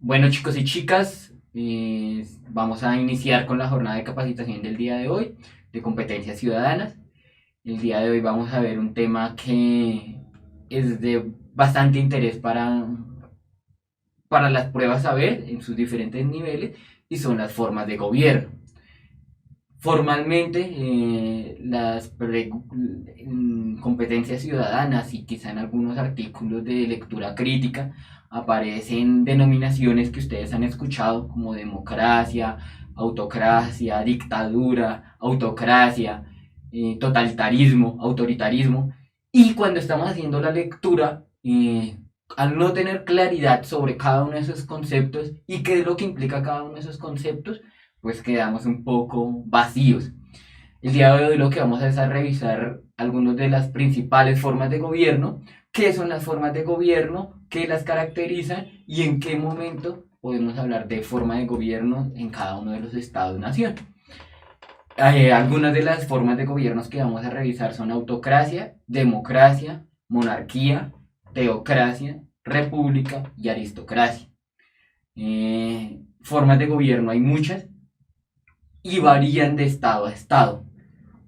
Bueno, chicos y chicas, vamos a iniciar con la jornada de capacitación del día de hoy de competencias ciudadanas. El día de hoy vamos a ver un tema que es de bastante interés para las pruebas a ver en sus diferentes niveles y son las formas de gobierno. Formalmente, competencias ciudadanas y quizá en algunos artículos de lectura crítica aparecen denominaciones que ustedes han escuchado como democracia, autocracia, dictadura, autocracia, totalitarismo, autoritarismo. Y cuando estamos haciendo la lectura, al no tener claridad sobre cada uno de esos conceptos y qué es lo que implica cada uno de esos conceptos, pues quedamos un poco vacíos. El día de hoy lo que vamos a es a revisar algunas de las principales formas de gobierno, qué son las formas de gobierno, qué las caracterizan y en qué momento podemos hablar de forma de gobierno en cada uno de los estados-nación. Algunas de las formas de gobiernos que vamos a revisar son autocracia, democracia, monarquía, teocracia, república y aristocracia. Formas de gobierno hay muchas, y varían de estado a estado.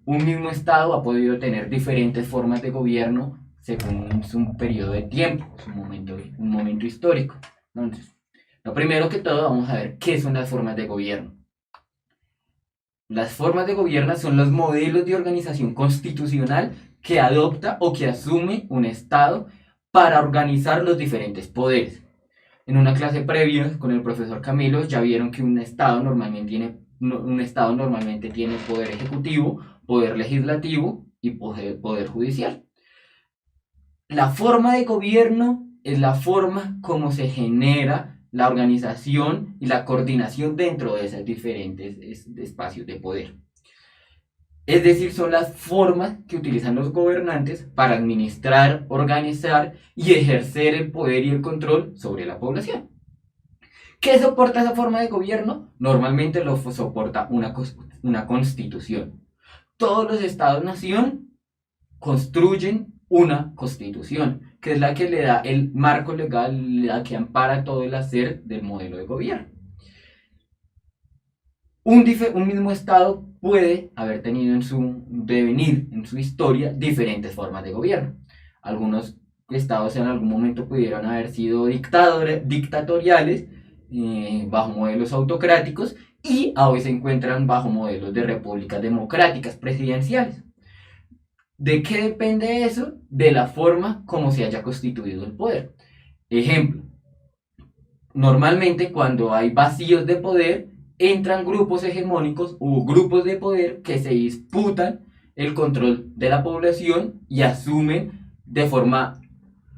Un mismo estado ha podido tener diferentes formas de gobierno según su periodo de tiempo, un momento histórico. Entonces, lo primero que todo vamos a ver qué son las formas de gobierno. Las formas de gobierno son los modelos de organización constitucional que adopta o que asume un estado para organizar los diferentes poderes. En una clase previa con el profesor Camilo ya vieron que un estado normalmente tiene poder ejecutivo, poder legislativo y poder judicial. La forma de gobierno es la forma como se genera la organización y la coordinación dentro de esos diferentes espacios de poder. Es decir, son las formas que utilizan los gobernantes para administrar, organizar y ejercer el poder y el control sobre la población. ¿Qué soporta esa forma de gobierno? Normalmente lo soporta una constitución. Todos los estados-nación construyen una constitución, que es la que le da el marco legal, la que ampara todo el hacer del modelo de gobierno. Un mismo estado puede haber tenido en su devenir, en su historia, diferentes formas de gobierno. Algunos estados en algún momento pudieron haber sido dictatoriales, bajo modelos autocráticos, y hoy se encuentran bajo modelos de repúblicas democráticas presidenciales. ¿De qué depende eso? De la forma como se haya constituido el poder. Ejemplo, normalmente cuando hay vacíos de poder, entran grupos hegemónicos o grupos de poder que se disputan el control de la población y asumen de forma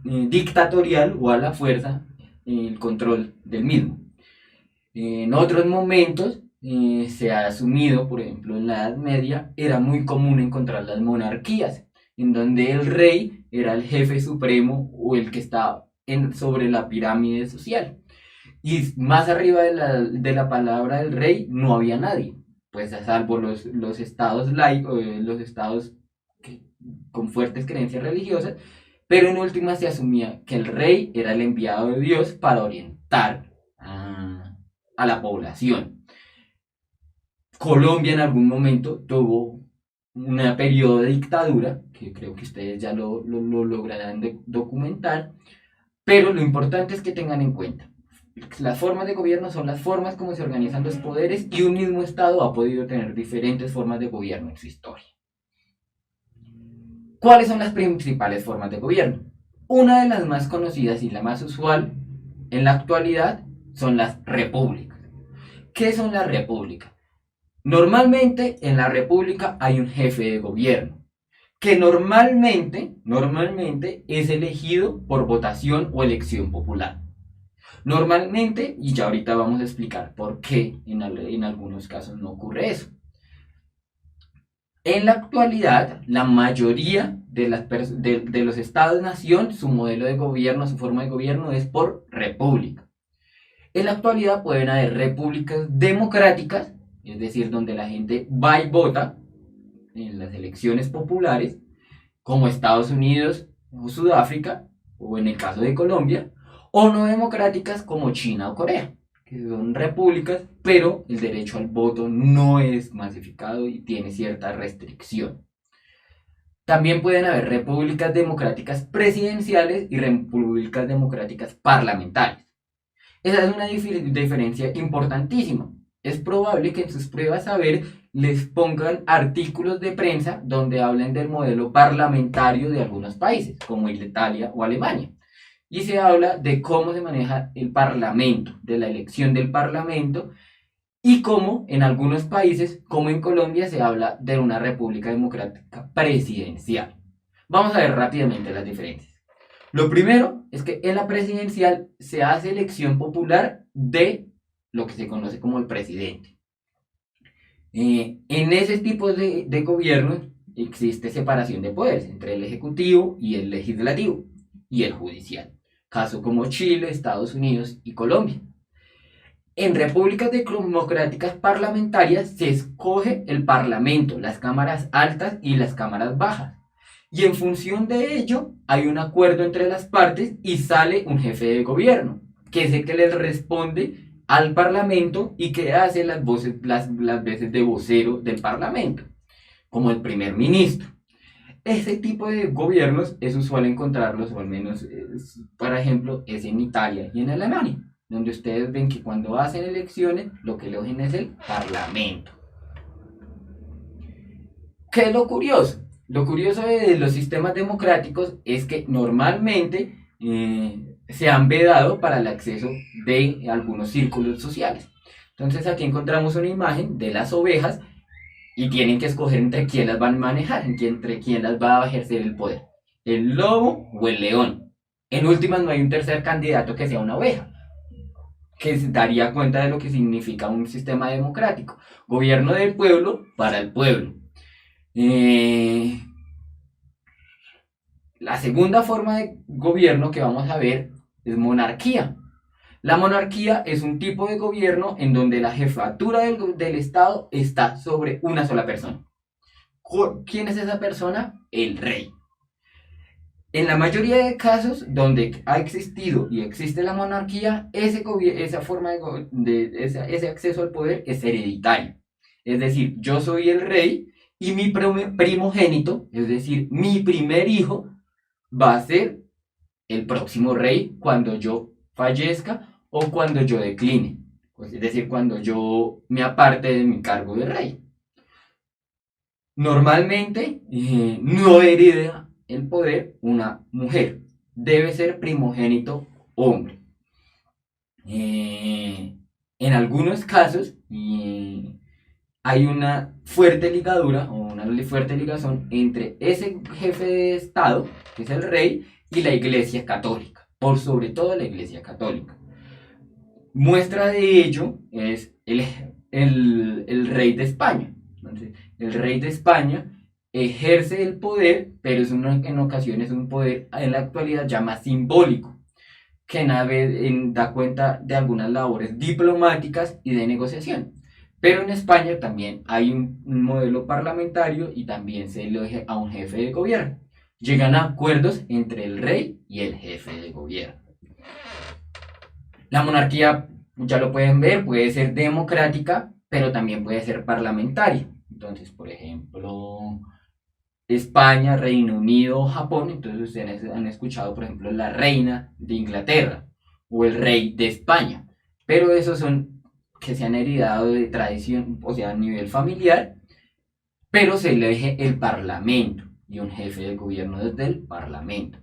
dictatorial o a la fuerza el control del mismo. En otros momentos se ha asumido, por ejemplo en la Edad Media, era muy común encontrar las monarquías, en donde el rey era el jefe supremo o el que estaba sobre la pirámide social. Y más arriba de la palabra del rey no había nadie, pues a salvo los estados laicos, los estados con fuertes creencias religiosas, pero en última se asumía que el rey era el enviado de Dios para orientar a la población. Colombia en algún momento tuvo un periodo de dictadura, que creo que ustedes ya lo lograrán documentar, pero lo importante es que tengan en cuenta, las formas de gobierno son las formas como se organizan los poderes y un mismo estado ha podido tener diferentes formas de gobierno en su historia. ¿Cuáles son las principales formas de gobierno? Una de las más conocidas y la más usual en la actualidad son las repúblicas. ¿Qué son las repúblicas? Normalmente en la república hay un jefe de gobierno que normalmente es elegido por votación o elección popular. Normalmente, y ya ahorita vamos a explicar por qué en algunos casos no ocurre eso. En la actualidad, la mayoría de los estados-nación, su modelo de gobierno, su forma de gobierno es por república. En la actualidad pueden haber repúblicas democráticas, es decir, donde la gente va y vota en las elecciones populares, como Estados Unidos o Sudáfrica, o en el caso de Colombia, o no democráticas como China o Corea, que son repúblicas, pero el derecho al voto no es masificado y tiene cierta restricción. También pueden haber repúblicas democráticas presidenciales y repúblicas democráticas parlamentarias. Esa es una diferencia importantísima. Es probable que en sus pruebas saber les pongan artículos de prensa donde hablen del modelo parlamentario de algunos países, como Italia o Alemania. Y se habla de cómo se maneja el parlamento, de la elección del parlamento, y cómo en algunos países, como en Colombia, se habla de una república democrática presidencial. Vamos a ver rápidamente las diferencias. Lo primero es que en la presidencial se hace elección popular de lo que se conoce como el presidente. En ese tipo de gobierno existe separación de poderes entre el ejecutivo y el legislativo y el judicial. Caso como Chile, Estados Unidos y Colombia. En repúblicas democráticas parlamentarias se escoge el parlamento, las cámaras altas y las cámaras bajas. Y en función de ello hay un acuerdo entre las partes y sale un jefe de gobierno, que es el que le responde al parlamento y que hace las veces de vocero del parlamento, como el primer ministro. Ese tipo de gobiernos es usual encontrarlos, o al menos, por ejemplo, es en Italia y en Alemania, donde ustedes ven que cuando hacen elecciones, lo que eligen es el parlamento. ¿Qué es lo curioso? Lo curioso de los sistemas democráticos es que normalmente se han vedado para el acceso de algunos círculos sociales. Entonces aquí encontramos una imagen de las ovejas y tienen que escoger entre quién las van a manejar, entre quién las va a ejercer el poder, el lobo o el león. En últimas no hay un tercer candidato que sea una oveja, que se daría cuenta de lo que significa un sistema democrático. Gobierno del pueblo para el pueblo. La segunda forma de gobierno que vamos a ver es monarquía. La monarquía es un tipo de gobierno en donde la jefatura del Estado está sobre una sola persona. ¿Quién es esa persona? El rey. En la mayoría de casos donde ha existido y existe la monarquía, esa forma ese acceso al poder es hereditario. Es decir, yo soy el rey y mi primogénito, es decir, mi primer hijo, va a ser el próximo rey cuando yo fallezca o cuando yo decline, es decir, cuando yo me aparte de mi cargo de rey. Normalmente no hereda el poder una mujer, debe ser primogénito hombre. En algunos casos hay una fuerte ligadura o una fuerte ligazón entre ese jefe de Estado, que es el rey, y la Iglesia Católica, por sobre todo la Iglesia Católica. Muestra de ello es el rey de España. Entonces, el rey de España ejerce el poder, pero en ocasiones es un poder en la actualidad ya más simbólico, que da cuenta de algunas labores diplomáticas y de negociación. Pero en España también hay un modelo parlamentario y también se elige a un jefe de gobierno. Llegan a acuerdos entre el rey y el jefe de gobierno. La monarquía, ya lo pueden ver, puede ser democrática, pero también puede ser parlamentaria. Entonces, por ejemplo, España, Reino Unido, Japón, entonces ustedes han escuchado, por ejemplo, la reina de Inglaterra o el rey de España. Pero esos son que se han heredado de tradición, o sea, a nivel familiar, pero se elige el parlamento y un jefe de gobierno desde el parlamento.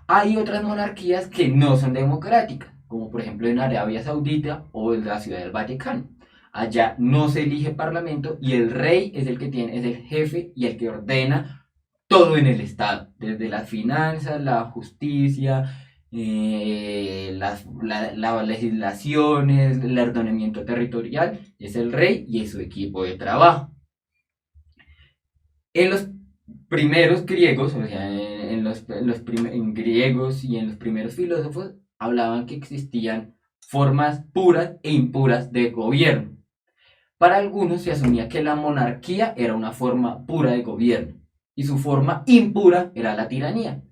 Hay otras monarquías que no son democráticas, como por ejemplo en Arabia Saudita o en la Ciudad del Vaticano. Allá no se elige parlamento y el rey es el que es el jefe y el que ordena todo en el Estado, desde las finanzas, la justicia, las legislaciones, el ordenamiento territorial, es el rey y es su equipo de trabajo. En los primeros griegos, o sea, en griegos y en los primeros filósofos, hablaban que existían formas puras e impuras de gobierno. Para algunos se asumía que la monarquía era una forma pura de gobierno y su forma impura era la tiranía.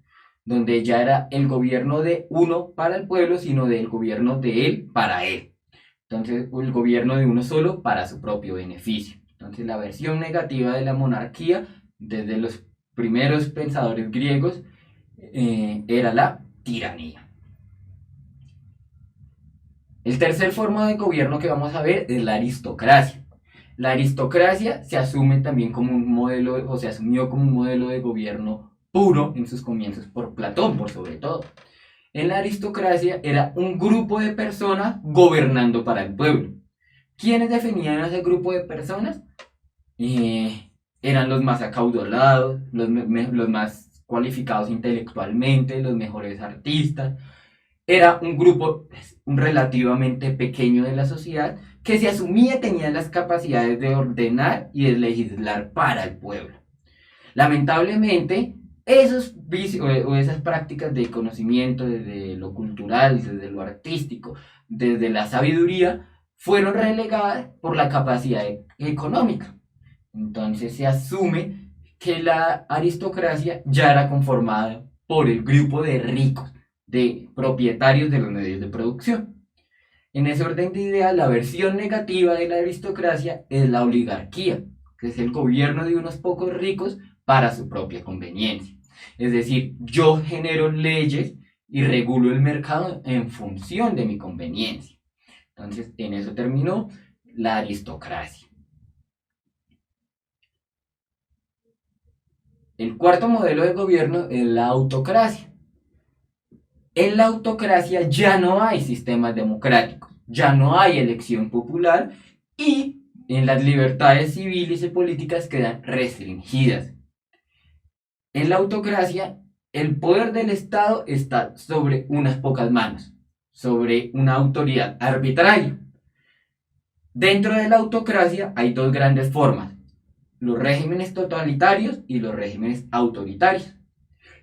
donde ya era el gobierno de uno para el pueblo, sino del gobierno de él para él. Entonces, el gobierno de uno solo para su propio beneficio. Entonces, la versión negativa de la monarquía, desde los primeros pensadores griegos, era la tiranía. El tercer forma de gobierno que vamos a ver es la aristocracia. La aristocracia se asume también como un modelo, o se asumió como un modelo de gobierno puro en sus comienzos por Platón, por sobre todo. En la aristocracia era un grupo de personas gobernando para el pueblo. ¿Quiénes definían a ese grupo de personas? Eran los más acaudalados, los más cualificados intelectualmente, los mejores artistas. Era un grupo relativamente pequeño de la sociedad que se asumía tenía las capacidades de ordenar y de legislar para el pueblo. Lamentablemente, esos vicios o esas prácticas de conocimiento desde lo cultural, desde lo artístico, desde la sabiduría, fueron relegadas por la capacidad económica. Entonces se asume que la aristocracia ya era conformada por el grupo de ricos, de propietarios de los medios de producción. En ese orden de ideas, la versión negativa de la aristocracia es la oligarquía, que es el gobierno de unos pocos ricos para su propia conveniencia. Es decir, yo genero leyes y regulo el mercado en función de mi conveniencia. Entonces, en eso terminó la aristocracia. El cuarto modelo de gobierno es la autocracia. En la autocracia ya no hay sistemas democráticos, ya no hay elección popular y en las libertades civiles y políticas quedan restringidas. En la autocracia, el poder del Estado está sobre unas pocas manos, sobre una autoridad arbitraria. Dentro de la autocracia hay dos grandes formas, los regímenes totalitarios y los regímenes autoritarios.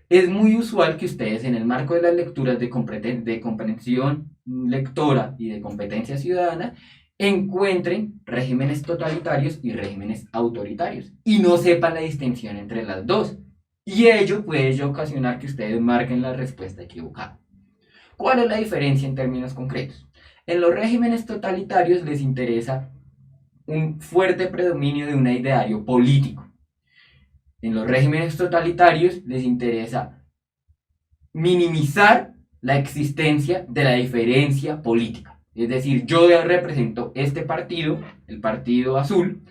Es muy usual que ustedes en el marco de las lecturas de comprensión lectora y de competencia ciudadana encuentren regímenes totalitarios y regímenes autoritarios y no sepan la distinción entre las dos. Y ello puede ocasionar que ustedes marquen la respuesta equivocada. ¿Cuál es la diferencia en términos concretos? En los regímenes totalitarios les interesa un fuerte predominio de un ideario político. En los regímenes totalitarios les interesa minimizar la existencia de la diferencia política. Es decir, yo represento este partido, el partido azul,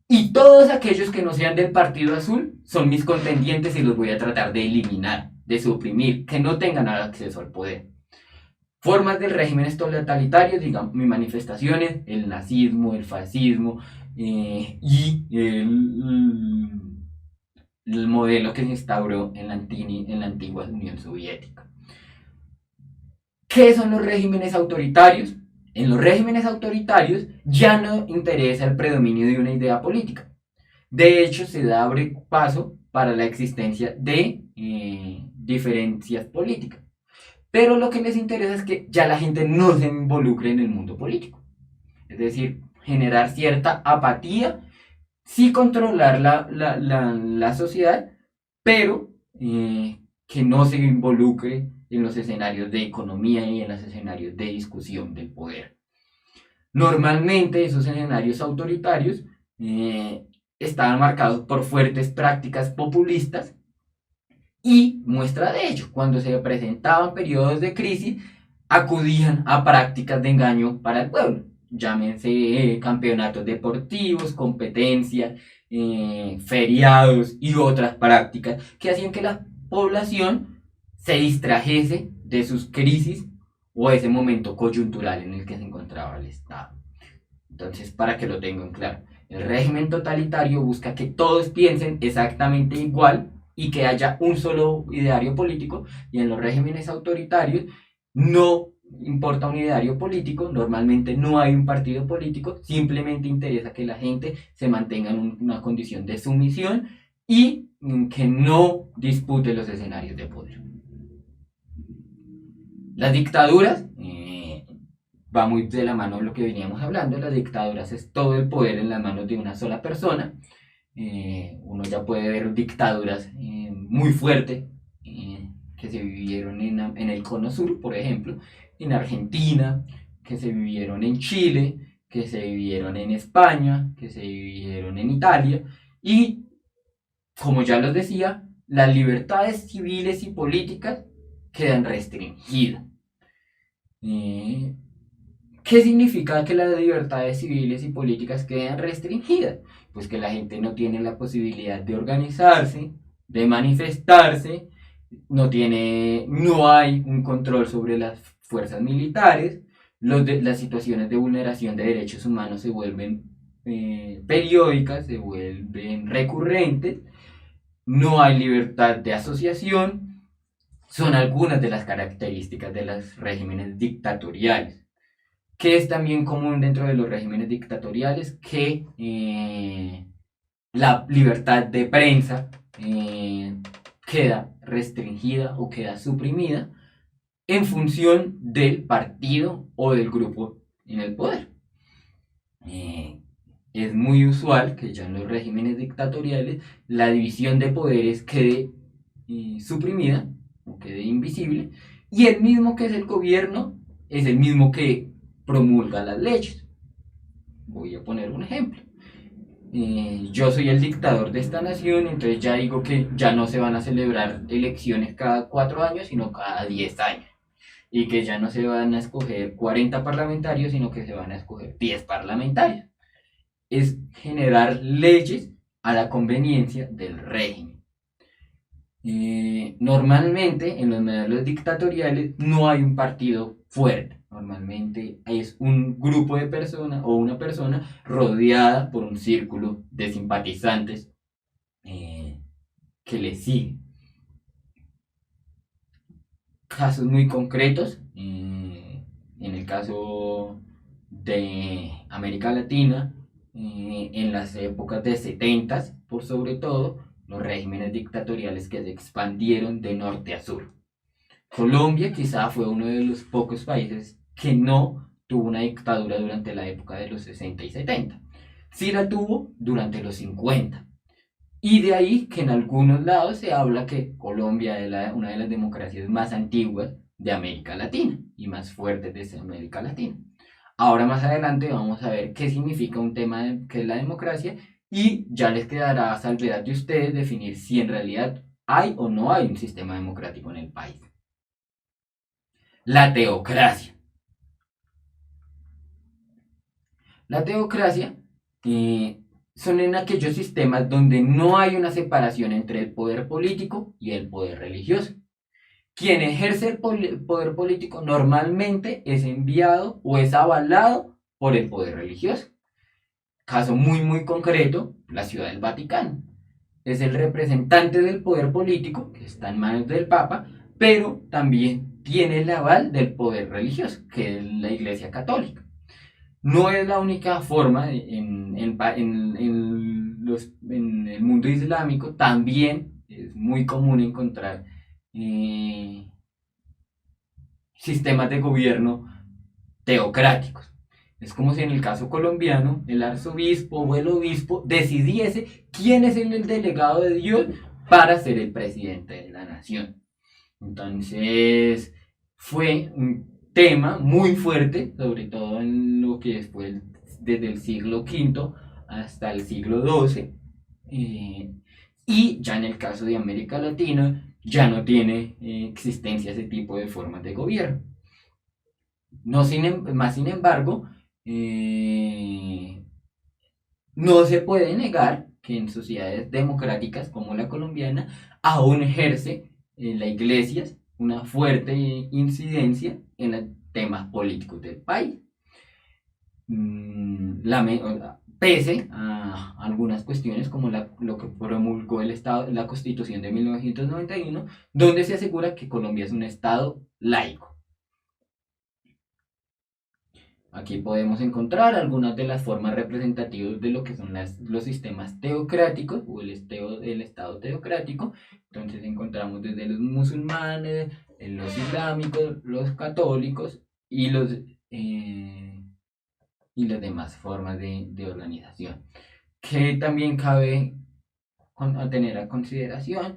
y todos aquellos que no sean del partido azul son mis contendientes y los voy a tratar de eliminar, de suprimir, que no tengan acceso al poder. Formas del régimen totalitarios, digamos, mis manifestaciones, el nazismo, el fascismo y el modelo que se instauró en la antigua Unión Soviética. ¿Qué son los regímenes autoritarios? En los regímenes autoritarios ya no interesa el predominio de una idea política. De hecho, se abre paso para la existencia de diferencias políticas. Pero lo que les interesa es que ya la gente no se involucre en el mundo político. Es decir, generar cierta apatía, sí controlar la sociedad, pero que no se involucre en los escenarios de economía y en los escenarios de discusión del poder. Normalmente esos escenarios autoritarios estaban marcados por fuertes prácticas populistas y muestra de ello, cuando se presentaban periodos de crisis, acudían a prácticas de engaño para el pueblo. Llámense campeonatos deportivos, competencias, feriados y otras prácticas que hacían que la población se distrajese de sus crisis o ese momento coyuntural en el que se encontraba el Estado. Entonces, para que lo tengan claro, el régimen totalitario busca que todos piensen exactamente igual y que haya un solo ideario político, y en los regímenes autoritarios no importa un ideario político, normalmente no hay un partido político, simplemente interesa que la gente se mantenga en una condición de sumisión y que no dispute los escenarios de poder. Las dictaduras, va muy de la mano de lo que veníamos hablando, las dictaduras es todo el poder en las manos de una sola persona. Uno ya puede ver dictaduras muy fuertes que se vivieron en el Cono Sur, por ejemplo, en Argentina, que se vivieron en Chile, que se vivieron en España, que se vivieron en Italia, y como ya los decía, las libertades civiles y políticas quedan restringidas. Eh, ¿Qué significa que las libertades civiles y políticas quedan restringidas? Pues que la gente no tiene la posibilidad de organizarse, de manifestarse, no hay un control sobre las fuerzas militares, las situaciones de vulneración de derechos humanos se vuelven periódicas, se vuelven recurrentes, no hay libertad de asociación, son algunas de las características de los regímenes dictatoriales. ¿Qué es también común dentro de los regímenes dictatoriales? Que la libertad de prensa queda restringida o queda suprimida en función del partido o del grupo en el poder. Es muy usual que ya en los regímenes dictatoriales la división de poderes quede suprimida o quede invisible, y el mismo que es el gobierno es el mismo que promulga las leyes. Voy a poner un ejemplo. Yo soy el dictador de esta nación, entonces ya digo que ya no se van a celebrar elecciones cada 4 años, sino cada 10 años. Y que ya no se van a escoger 40 parlamentarios, sino que se van a escoger 10 parlamentarios. Es generar leyes a la conveniencia del régimen. Normalmente en los modelos dictatoriales no hay un partido fuerte. Normalmente es un grupo de personas o una persona rodeada por un círculo de simpatizantes que le siguen. Casos muy concretos, en el caso de América Latina, en las épocas de 70, por sobre todo, los regímenes dictatoriales que se expandieron de norte a sur. Colombia quizá fue uno de los pocos países que no tuvo una dictadura durante la época de los 60 y 70. Sí la tuvo durante los 50. Y de ahí que en algunos lados se habla que Colombia es una de las democracias más antiguas de América Latina y más fuertes de América Latina. Ahora más adelante vamos a ver qué significa un tema que es la democracia, y ya les quedará a salvedad de ustedes definir si en realidad hay o no hay un sistema democrático en el país. La teocracia. La teocracia son en aquellos sistemas donde no hay una separación entre el poder político y el poder religioso. Quien ejerce el poder político normalmente es enviado o es avalado por el poder religioso. Caso muy concreto, la Ciudad del Vaticano. Es el representante del poder político, que está en manos del Papa, pero también tiene el aval del poder religioso, que es la Iglesia Católica. No es la única forma, en el mundo islámico también es muy común encontrar sistemas de gobierno teocráticos. Es como si en el caso colombiano el arzobispo o el obispo decidiese quién es el delegado de Dios para ser el presidente de la nación. Entonces fue un tema muy fuerte, sobre todo en lo que fue desde el siglo V hasta el siglo XII. Y ya en el caso de América Latina ya no tiene existencia ese tipo de formas de gobierno. No sin embargo, no se puede negar que en sociedades democráticas como la colombiana aún ejerce la iglesia una fuerte incidencia en los temas políticos del país. Pese a algunas cuestiones como lo que promulgó la Constitución de 1991, donde se asegura que Colombia es un estado laico. Aquí podemos encontrar algunas de las formas representativas de lo que son los sistemas teocráticos o el estado teocrático. Entonces encontramos desde los musulmanes, los islámicos, los católicos y las demás formas de organización. Que también cabe tener a consideración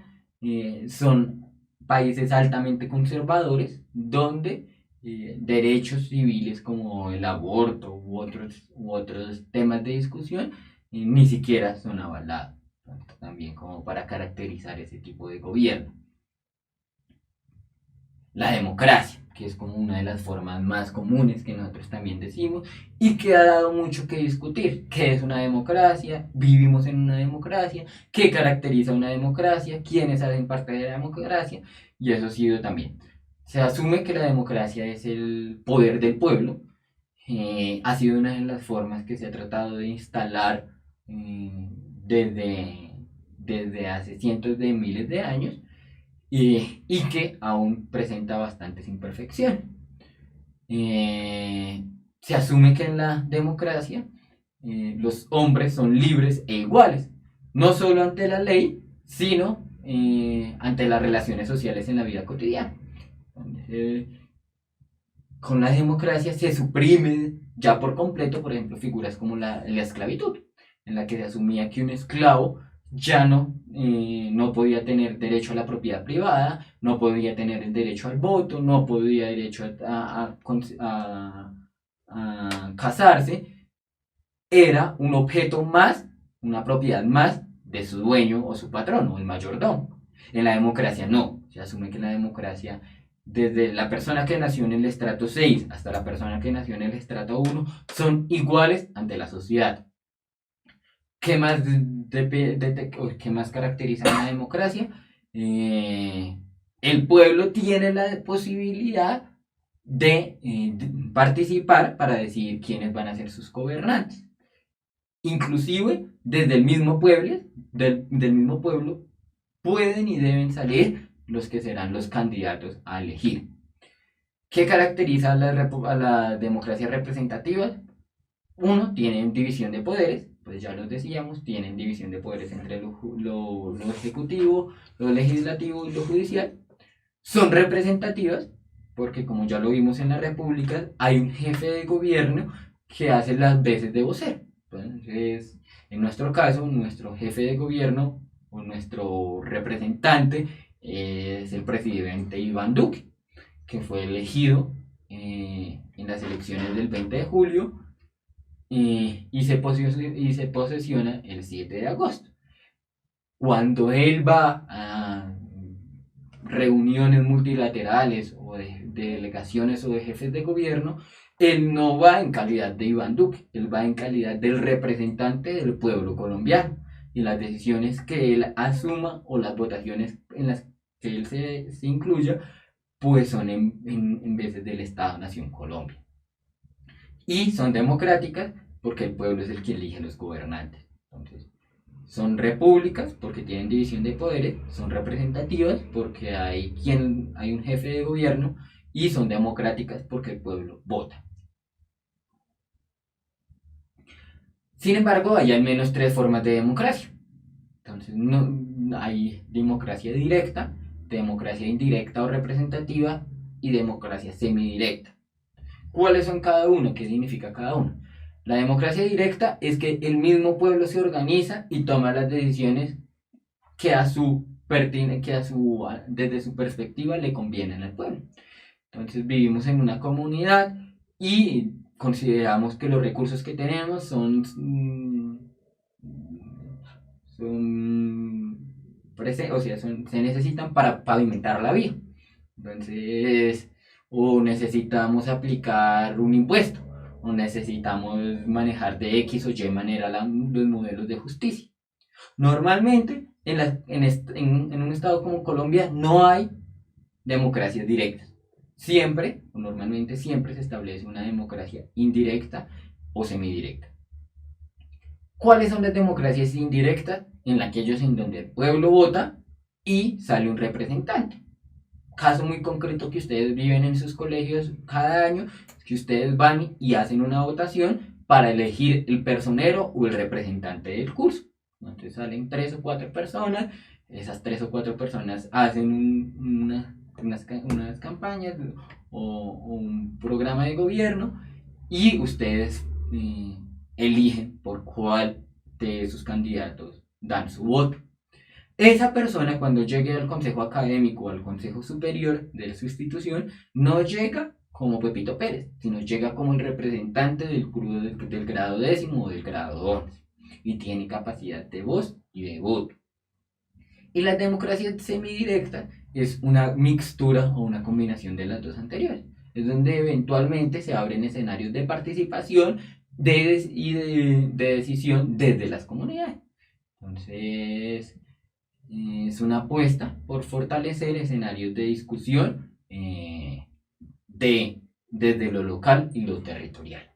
son países altamente conservadores donde derechos civiles como el aborto u otros temas de discusión ni siquiera son avalados. También como para caracterizar ese tipo de gobierno. La democracia, que es como una de las formas más comunes que nosotros también decimos y que ha dado mucho que discutir. ¿Qué es una democracia? ¿Vivimos en una democracia? ¿Qué caracteriza una democracia? ¿Quiénes hacen parte de la democracia? Y eso ha sido también. Se asume que la democracia es el poder del pueblo. Ha sido una de las formas que se ha tratado de instalar desde hace cientos de miles de años y que aún presenta bastantes imperfecciones. Se asume que en la democracia los hombres son libres e iguales, no solo ante la ley, sino ante las relaciones sociales en la vida cotidiana. Con la democracia se suprime ya por completo, por ejemplo, figuras como la esclavitud, en la que se asumía que un esclavo ya no podía tener derecho a la propiedad privada, no podía tener el derecho al voto, no podía derecho a casarse, era un objeto más, una propiedad más de su dueño o su patrón o el mayordomo. En la democracia no, se asume que en la democracia desde la persona que nació en el estrato 6 hasta la persona que nació en el estrato 1 son iguales ante la sociedad. ¿Qué más, ¿qué más caracteriza una democracia? El pueblo tiene la posibilidad de participar para decidir quiénes van a ser sus gobernantes. Inclusive desde el mismo pueblo, del mismo pueblo pueden y deben salir los que serán los candidatos a elegir. ¿Qué caracteriza a la democracia representativa? Uno, tienen división de poderes, pues ya los decíamos, tienen división de poderes entre lo ejecutivo, lo legislativo y lo judicial. Son representativas, porque como ya lo vimos en la república, hay un jefe de gobierno que hace las veces de vocero. Entonces, en nuestro caso, nuestro jefe de gobierno o nuestro representante es el presidente Iván Duque, que fue elegido en las elecciones del 20 de julio y se posesiona el 7 de agosto. Cuando él va a reuniones multilaterales o de delegaciones o de jefes de gobierno, él no va en calidad de Iván Duque, él va en calidad del representante del pueblo colombiano y las decisiones que él asuma o las votaciones en las que él se incluya pues son en veces del Estado-Nación Colombia. Y son democráticas porque el pueblo es el que elige los gobernantes. Entonces, son repúblicas porque tienen división de poderes, son representativas porque hay un jefe de gobierno y son democráticas porque el pueblo vota. Sin embargo, hay al menos 3 formas de democracia. Entonces, hay democracia directa, democracia indirecta o representativa y democracia semidirecta. ¿Cuáles son cada uno? ¿Qué significa cada uno? La democracia directa es que el mismo pueblo se organiza y toma las decisiones que desde su perspectiva le convienen al pueblo. Entonces vivimos en una comunidad y consideramos que los recursos que tenemos se necesitan para pavimentar la vía. Entonces, o necesitamos aplicar un impuesto, o necesitamos manejar de X o Y manera los modelos de justicia. Normalmente, en un estado como Colombia, no hay democracias directas. Siempre, o normalmente siempre se establece una democracia indirecta o semidirecta. ¿Cuáles son las democracias indirectas? En aquellos en donde el pueblo vota y sale un representante. Caso muy concreto que ustedes viven en sus colegios cada año, es que ustedes van y hacen una votación para elegir el personero o el representante del curso. Entonces salen 3 o 4 personas, esas 3 o 4 personas hacen unas campañas o un programa de gobierno y ustedes eligen por cuál de sus candidatos dan su voto. Esa persona, cuando llegue al consejo académico o al consejo superior de su institución, no llega como Pepito Pérez, sino llega como el representante del grado décimo o del grado 11 y tiene capacidad de voz y de voto. Y la democracia semidirecta es una mixtura o una combinación de las dos anteriores. Es donde eventualmente se abren escenarios de participación y de decisión desde las comunidades. Entonces, es una apuesta por fortalecer escenarios de discusión desde lo local y lo territorial.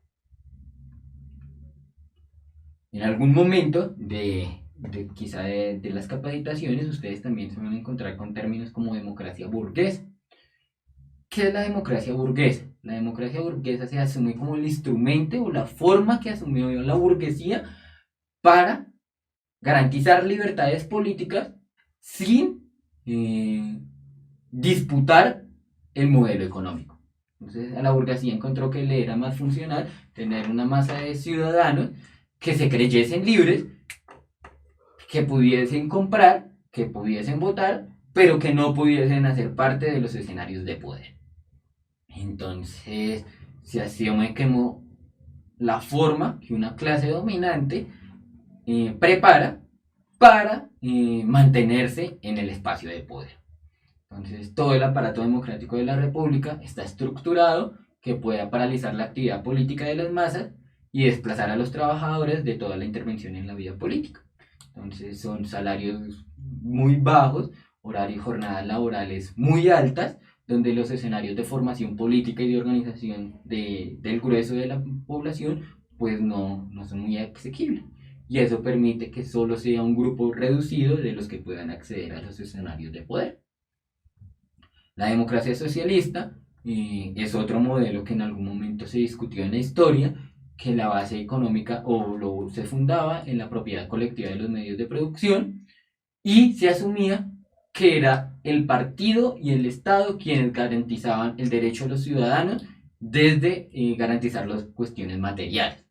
En algún momento quizá de las capacitaciones, ustedes también se van a encontrar con términos como democracia burguesa. ¿Qué es la democracia burguesa? La democracia burguesa se asume como el instrumento o la forma que asumió la burguesía para garantizar libertades políticas sin disputar el modelo económico. Entonces a la burguesía encontró que le era más funcional tener una masa de ciudadanos que se creyesen libres, que pudiesen comprar, que pudiesen votar, pero que no pudiesen hacer parte de los escenarios de poder. Entonces se asume como la forma que una clase dominante prepara para mantenerse en el espacio de poder. Entonces todo el aparato democrático de la República está estructurado que pueda paralizar la actividad política de las masas y desplazar a los trabajadores de toda la intervención en la vida política. Entonces son salarios muy bajos, horarios y jornadas laborales muy altas, donde los escenarios de formación política y de organización del grueso de la población pues no son muy asequibles. Y eso permite que solo sea un grupo reducido de los que puedan acceder a los escenarios de poder. La democracia socialista es otro modelo que en algún momento se discutió en la historia, que la base económica se fundaba en la propiedad colectiva de los medios de producción y se asumía que era el partido y el Estado quienes garantizaban el derecho de los ciudadanos desde garantizar las cuestiones materiales.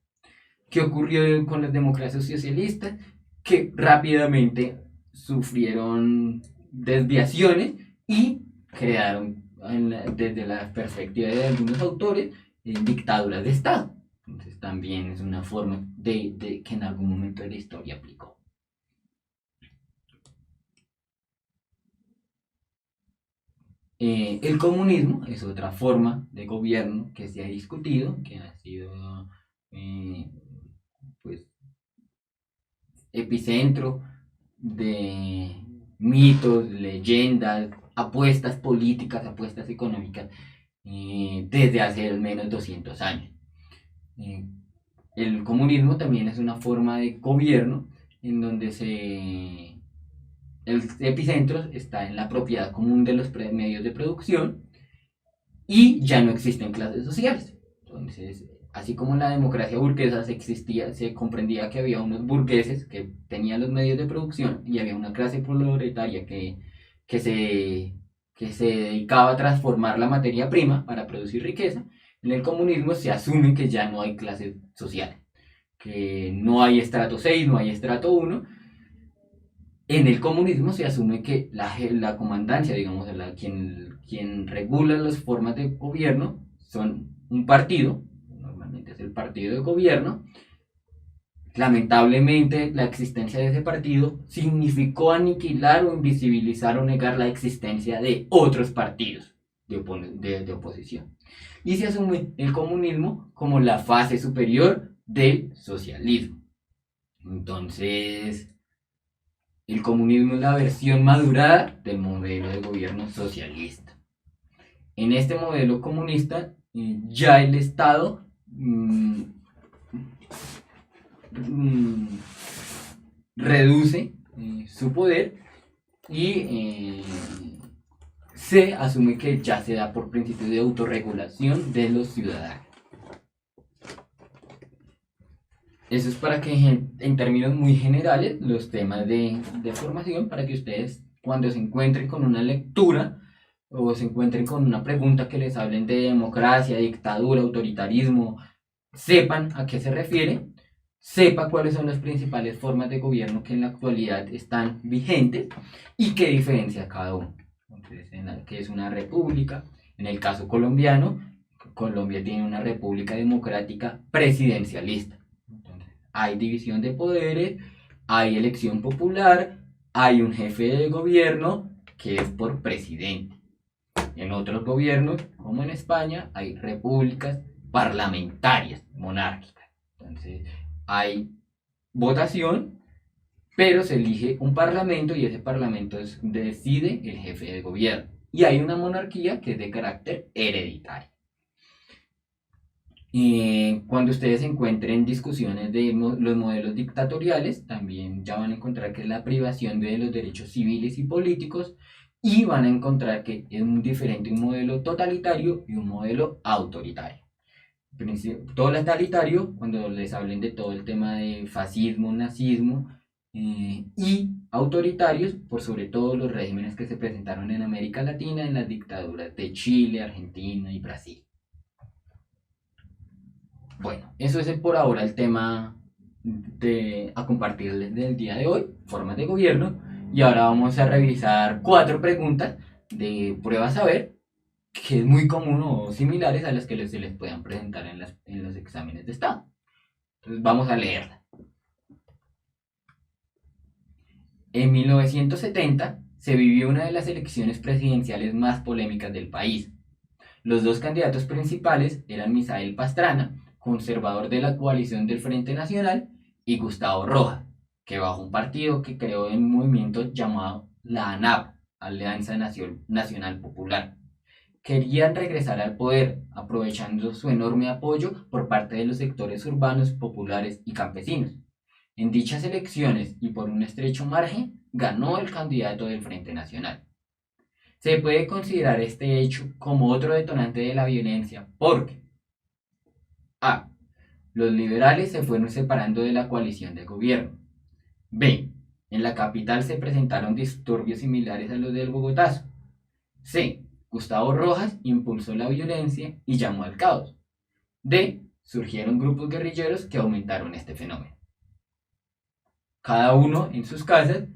¿Qué ocurrió con las democracias socialistas? Que rápidamente sufrieron desviaciones y crearon, desde la perspectiva de algunos autores, dictaduras de Estado. Entonces también es una forma que en algún momento de la historia aplicó. El comunismo es otra forma de gobierno que se ha discutido, que ha sido pues, epicentro de mitos, leyendas, apuestas políticas, apuestas económicas desde hace al menos 200 años. El comunismo también es una forma de gobierno en donde el epicentro está en la propiedad común de los medios de producción y ya no existen clases sociales. Entonces, así como en la democracia burguesa se comprendía que había unos burgueses que tenían los medios de producción y había una clase proletaria que se dedicaba a transformar la materia prima para producir riqueza. En el comunismo se asume que ya no hay clases sociales, que no hay estrato 6, no hay estrato 1. En el comunismo se asume que la comandancia, digamos, quien regula las formas de gobierno son un partido, normalmente es el partido de gobierno. Lamentablemente, la existencia de ese partido significó aniquilar o invisibilizar o negar la existencia de otros partidos de oposición. Y se asume el comunismo como la fase superior del socialismo. Entonces, el comunismo es la versión madurada del modelo de gobierno socialista. En este modelo comunista, ya el Estado reduce su poder y se asume que ya se da por principio de autorregulación de los ciudadanos. Eso es para que en términos muy generales los temas de formación, para que ustedes cuando se encuentren con una lectura o se encuentren con una pregunta que les hablen de democracia, dictadura, autoritarismo, sepan a qué se refiere sepa cuáles son las principales formas de gobierno que en la actualidad están vigentes y qué diferencia cada uno. Entonces, que es una república. En el caso colombiano, Colombia tiene una república democrática presidencialista. Entonces, hay división de poderes, hay elección popular, hay un jefe de gobierno que es por presidente. En otros gobiernos, como en España, hay repúblicas parlamentarias, monárquicas. Entonces, hay votación, pero se elige un parlamento y ese parlamento decide el jefe de gobierno. Y hay una monarquía que es de carácter hereditario. Cuando ustedes encuentren discusiones de los modelos dictatoriales, también ya van a encontrar que es la privación de los derechos civiles y políticos, y van a encontrar que es un diferente un modelo totalitario y un modelo autoritario. Totalitario, cuando les hablen de todo el tema de fascismo, nazismo, y autoritarios, por sobre todo los regímenes que se presentaron en América Latina en las dictaduras de Chile, Argentina y Brasil. Bueno, eso es por ahora el tema a compartirles del día de hoy, formas de gobierno, y ahora vamos a revisar 4 preguntas de prueba saber, que es muy común o similares a las que se les puedan presentar en los exámenes de estado. Entonces vamos a leerla. En 1970 se vivió una de las elecciones presidenciales más polémicas del país. Los 2 candidatos principales eran Misael Pastrana, conservador de la coalición del Frente Nacional, y Gustavo Rojas, que bajo un partido que creó un movimiento llamado la ANAP, Alianza Nacional Popular. Querían regresar al poder, aprovechando su enorme apoyo por parte de los sectores urbanos, populares y campesinos. En dichas elecciones, y por un estrecho margen, ganó el candidato del Frente Nacional. Se puede considerar este hecho como otro detonante de la violencia porque A. Los liberales se fueron separando de la coalición de gobierno. B. En la capital se presentaron disturbios similares a los del Bogotazo. C. Gustavo Rojas impulsó la violencia y llamó al caos. D. Surgieron grupos guerrilleros que aumentaron este fenómeno. Cada uno en sus casas,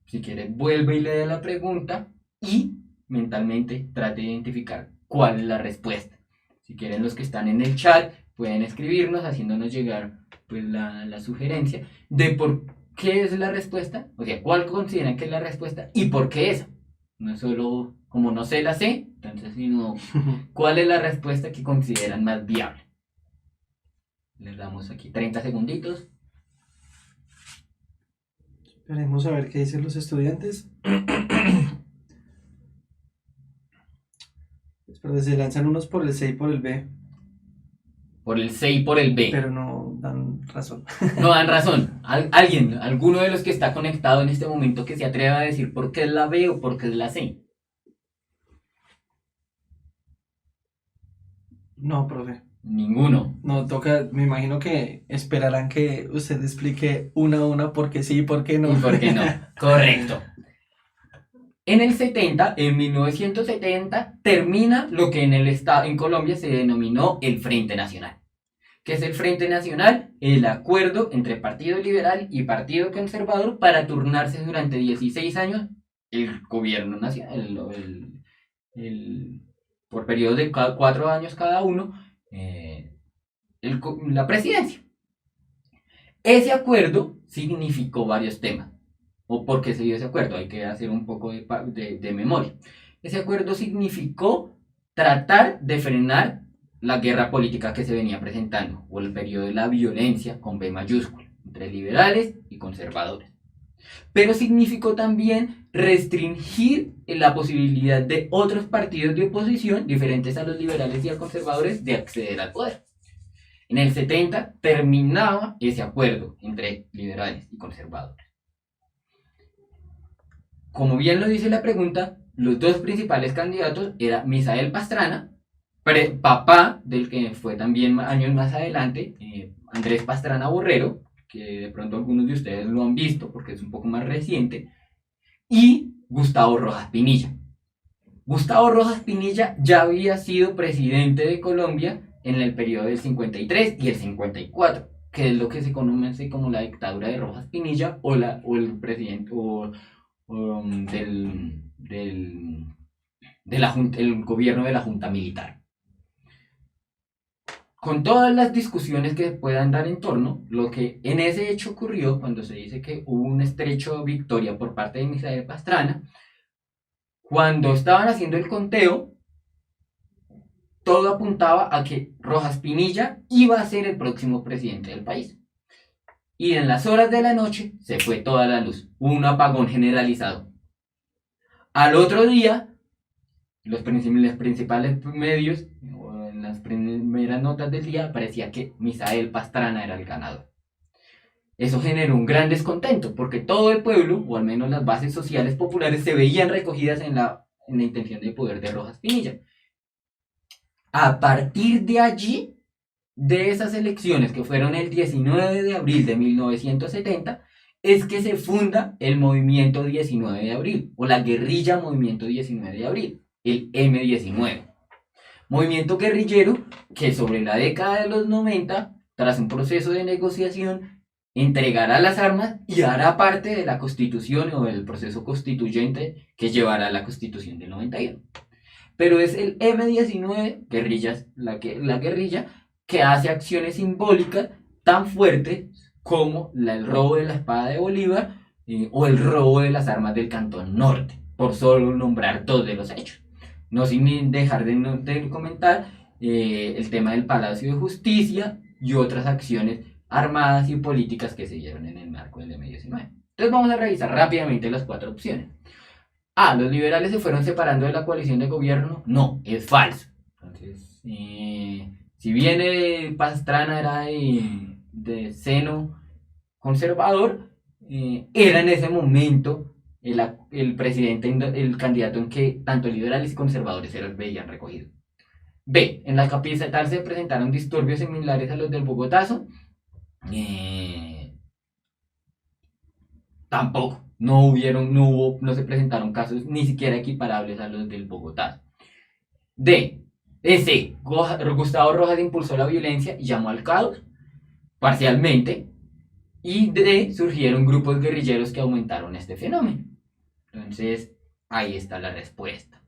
si quiere, vuelve y lee la pregunta y mentalmente trate de identificar cuál es la respuesta. Si quieren, los que están en el chat pueden escribirnos haciéndonos llegar pues, la sugerencia de por qué es la respuesta, o sea, cuál consideran que es la respuesta y por qué esa. No es solo como no sé la sé, entonces, sino cuál es la respuesta que consideran más viable. Les damos aquí 30 segunditos. Esperemos a ver qué dicen los estudiantes. Pero se lanzan unos por el C y por el B. Por el C y por el B. Pero no dan razón. No dan razón. Alguno de los que está conectado en este momento que se atreva a decir por qué es la B o por qué es la C. No, profe. Ninguno. No, toca, me imagino que esperarán que usted explique una a una por qué sí y por qué no. Y por qué no. Correcto. En 1970, termina lo que en Colombia se denominó el Frente Nacional. ¿Qué es el Frente Nacional? El acuerdo entre Partido Liberal y Partido Conservador para turnarse durante 16 años el gobierno nacional, por periodos de 4 años cada uno, la presidencia. Ese acuerdo significó varios temas. ¿O por qué se dio ese acuerdo? Hay que hacer un poco de memoria. Ese acuerdo significó tratar de frenar la guerra política que se venía presentando, o el periodo de la violencia con B mayúscula, entre liberales y conservadores. Pero significó también restringir la posibilidad de otros partidos de oposición, diferentes a los liberales y a los conservadores, de acceder al poder. En el 70 terminaba ese acuerdo entre liberales y conservadores. Como bien lo dice la pregunta, los 2 principales candidatos eran Misael Pastrana, papá del que fue también años más adelante, Andrés Pastrana Borrero, que de pronto algunos de ustedes lo han visto porque es un poco más reciente, y Gustavo Rojas Pinilla. Gustavo Rojas Pinilla ya había sido presidente de Colombia en el periodo del 53 y el 54. que es lo que se conoce como la dictadura de Rojas Pinilla o el presidente el gobierno de la Junta Militar. Con todas las discusiones que puedan dar en torno, lo que en ese hecho ocurrió cuando se dice que hubo un estrecho victoria por parte de Misael Pastrana, cuando estaban haciendo el conteo, todo apuntaba a que Rojas Pinilla iba a ser el próximo presidente del país. Y en las horas de la noche se fue toda la luz, hubo un apagón generalizado. Al otro día, los principales medios, o en las primeras notas del día, parecía que Misael Pastrana era el ganador. Eso generó un gran descontento, porque todo el pueblo, o al menos las bases sociales populares, se veían recogidas en la intención de poder de Rojas Pinilla. A partir de allí, de esas elecciones que fueron el 19 de abril de 1970, es que se funda el Movimiento 19 de Abril, o la guerrilla Movimiento 19 de Abril, el M19. Movimiento guerrillero que sobre la década de los 90, tras un proceso de negociación, entregará las armas y hará parte de la constitución o del proceso constituyente que llevará a la constitución del 91. Pero es el M19, la guerrilla, que hace acciones simbólicas tan fuertes como el robo de la espada de Bolívar o el robo de las armas del Cantón Norte, por solo nombrar dos de los hechos. No sin dejar de comentar el tema del Palacio de Justicia y otras acciones armadas y políticas que se dieron en el marco del M19. Entonces vamos a revisar rápidamente las cuatro opciones. A. ¿Los liberales se fueron separando de la coalición de gobierno? No, es falso. Entonces, si bien Pastrana era de seno conservador, era en ese momento el presidente, el candidato en que tanto liberales y conservadores se los veían recogidos. B. En la capital se presentaron disturbios similares a los del Bogotazo. Tampoco. No se presentaron casos ni siquiera equiparables a los del Bogotá. D. C. Gustavo Rojas impulsó la violencia y llamó al caos, parcialmente. Y D. Surgieron grupos guerrilleros que aumentaron este fenómeno. Entonces, ahí está la respuesta.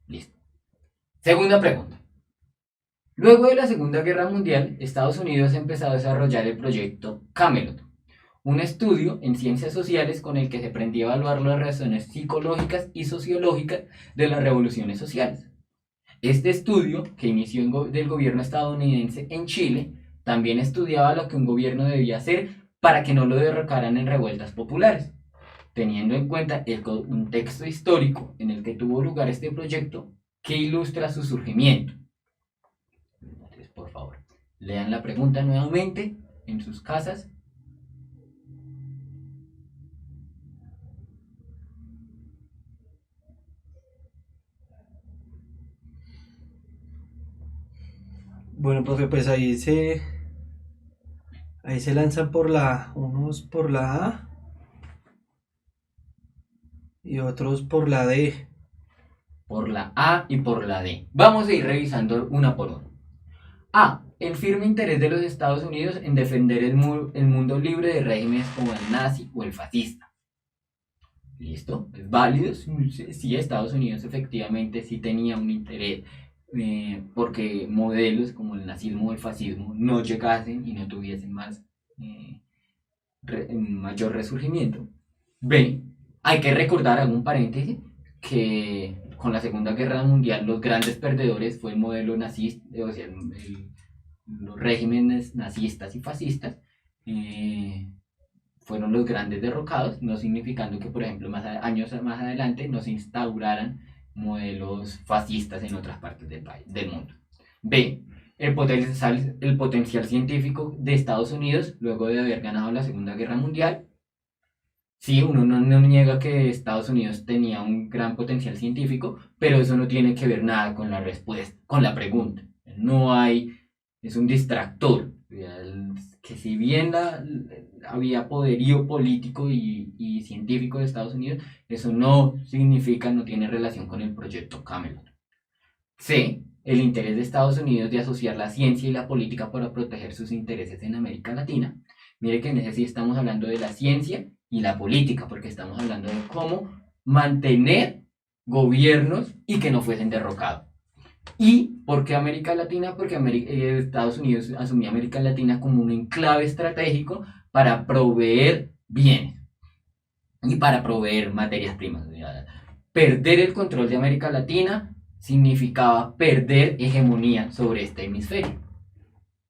Listo. Segunda pregunta. Luego de la Segunda Guerra Mundial, Estados Unidos empezó a desarrollar el proyecto Camelot, un estudio en ciencias sociales con el que se pretendía evaluar las razones psicológicas y sociológicas de las revoluciones sociales. Este estudio, que inició del gobierno estadounidense en Chile, también estudiaba lo que un gobierno debía hacer para que no lo derrocaran en revueltas populares. Teniendo en cuenta el contexto histórico en el que tuvo lugar este proyecto, que ilustra su surgimiento. Entonces, por favor, lean la pregunta nuevamente en sus casas. Bueno, profe, pues ahí se lanzan unos por la A y otros por la D. Por la A y por la D. Vamos a ir revisando una por una. A. El firme interés de los Estados Unidos en defender el mundo libre de regímenes como el nazi o el fascista. ¿Listo? ¿Es válido? Sí, Estados Unidos efectivamente sí tenía un interés porque modelos como el nazismo o el fascismo no llegasen y no tuviesen mayor resurgimiento. B. Hay que recordar, hago un paréntesis, que con la Segunda Guerra Mundial los grandes perdedores fue el modelo nazista, o sea, los regímenes nazistas y fascistas fueron los grandes derrocados, no significando que, por ejemplo, años más adelante no se instauraran modelos fascistas en otras partes del mundo. B. El potencial científico de Estados Unidos luego de haber ganado la Segunda Guerra Mundial. Sí, uno no niega que Estados Unidos tenía un gran potencial científico, pero eso no tiene que ver nada con la respuesta, con la pregunta. No hay, es un distractor. Que si bien había poderío político y científico de Estados Unidos, eso no significa, no tiene relación con el proyecto Camelot. C. El interés de Estados Unidos de asociar la ciencia y la política para proteger sus intereses en América Latina. Mire que en ese sí estamos hablando de la ciencia y la política, porque estamos hablando de cómo mantener gobiernos y que no fuesen derrocados. ¿Y por qué América Latina? Porque Estados Unidos asumía América Latina como un enclave estratégico para proveer bienes y para proveer materias primas. Perder el control de América Latina significaba perder hegemonía sobre este hemisferio.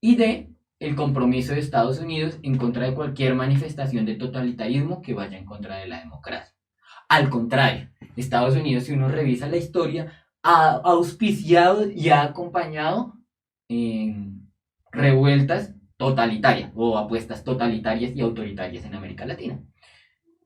Y D, el compromiso de Estados Unidos en contra de cualquier manifestación de totalitarismo que vaya en contra de la democracia. Al contrario, Estados Unidos, si uno revisa la historia, ha auspiciado y ha acompañado revueltas totalitarias o apuestas totalitarias y autoritarias en América Latina.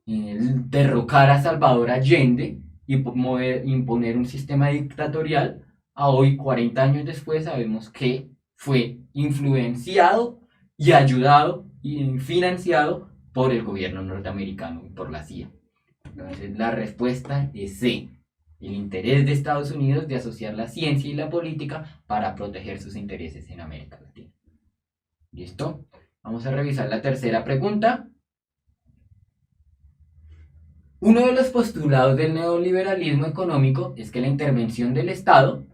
El derrocar a Salvador Allende y imponer un sistema dictatorial, a hoy, 40 años después, sabemos que fue influenciado y ayudado y financiado por el gobierno norteamericano y por la CIA. Entonces la respuesta es C. El interés de Estados Unidos de asociar la ciencia y la política para proteger sus intereses en América Latina. ¿Listo? Vamos a revisar la tercera pregunta. Uno de los postulados del neoliberalismo económico es que la intervención del Estado